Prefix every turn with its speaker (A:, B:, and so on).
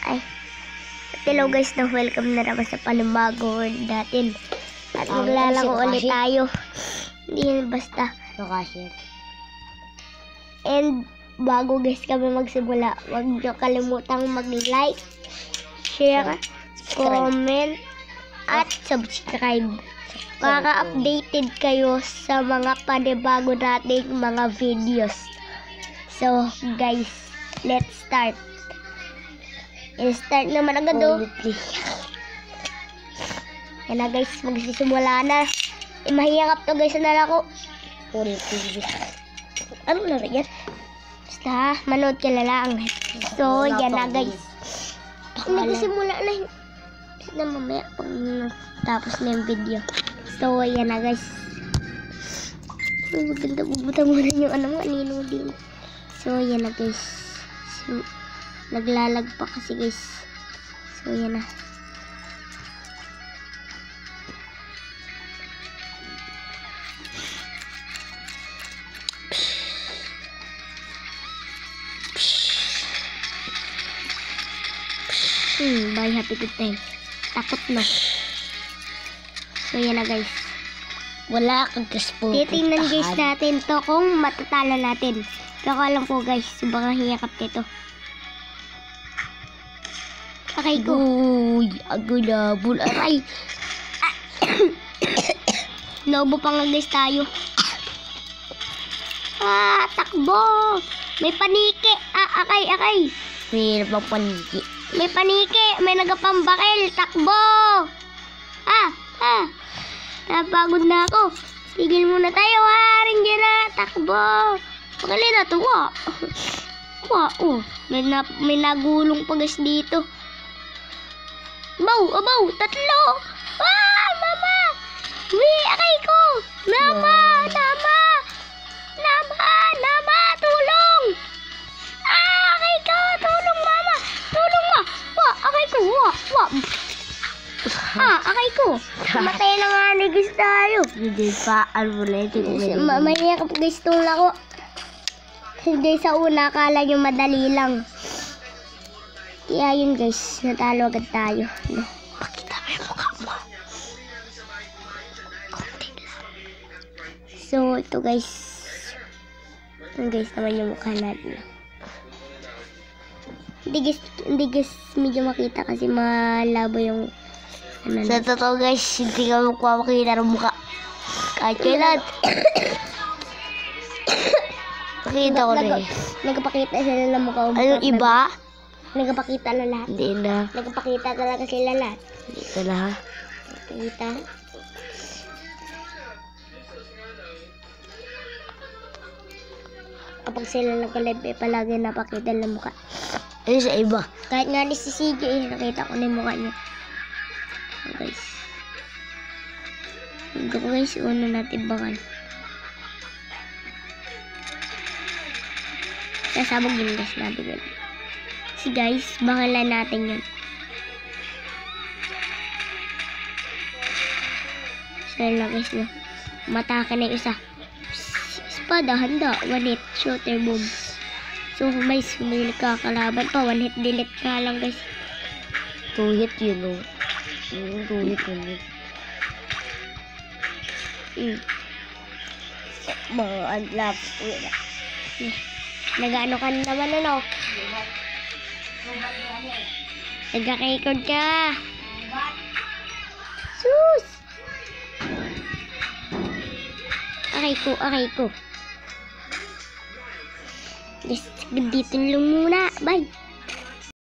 A: Ay. Hello guys, na welcome na naman sa panibago world natin. At maglalaro ulit tayo. Hindi yun basta.
B: Nakashare.
A: And bago guys kami magsimula, huwag nyo kalimutang mag-like, share, comment, at subscribe. Para updated kayo sa mga panibago nating mga videos. So guys, let's start. I-start naman agad o. Yan na guys, magsisimula na. Mahirap to guys na laro. Ano na yan? Basta, manood ka na lang. So, yan na guys. Nagsimula na yun. Basta mamaya pag tapos na yung video. So, yan na guys. Maganda, bubuta muna yung anino din. So, yan na guys. So, naglalag pa kasi guys. So, yan na. Bye, happy good time. Takot na. So, yan na guys.
B: Wala kang kaspo.
A: Titingnan guys natin to kung matatalo natin. Pero alam po guys, sobrang hiyakap nito. Aray ko.
B: Uy, agulabul. Aray.
A: Naubo pa nga guys tayo. Takbo. May paniki. Akay.
B: May paniki.
A: May paniki. May nagapambakil. Takbo. Napagod na ako. Tigil muna tayo. Haring dyan na. Takbo. Pakali na ito. May nagulong pa guys dito. Abaw, tatlo. Mama. Akay ko. Mama, tulong. Akay ko, tulong mama. Tulong ma. Akay ko. Akay ko. Matay na nga ni guys tayo.
B: Hindi pa, ano na ito.
A: Mahirap guys itong laro. Hindi sa una, akala nyo madali lang. Kaya yun guys, natalo agad tayo.
B: Pakita mo yung mukha mo.
A: So, ito guys. Ito guys naman yung mukha natin. Hindi guys, medyo makita kasi malabo yung
B: Sa totoo guys, hindi ka makita ng mukha. Kahit kailan. Pakita ko na eh.
A: Nagpakita sila ng mukha.
B: Ano iba?
A: Nagpakita na lahat.
B: Hindi na.
A: Nagpakita talaga sila lahat.
B: Hindi ka na.
A: Kita. Kapag sila nag-live, palagi napakita ng mukha.
B: Ano sa iba?
A: Kahit nga ni si CJ, nakita ko na yung mukha niya. So guys. Ito ko guys, una natin bakal. Sasabog yun guys, natin yun. Si guys, bakalan natin yun. So yun lang guys, no? Matake na yung isa. Espada, handa, one hit, shooter, boom. So guys, may kakalaban pa, one hit, delete na lang guys.
B: 2 hit yun o. 2 hit yun.
A: Mga unlock. Nag-ano ka naman ano? Nagka-record ka. Sus! Aray ko. Dito lang muna. Bye!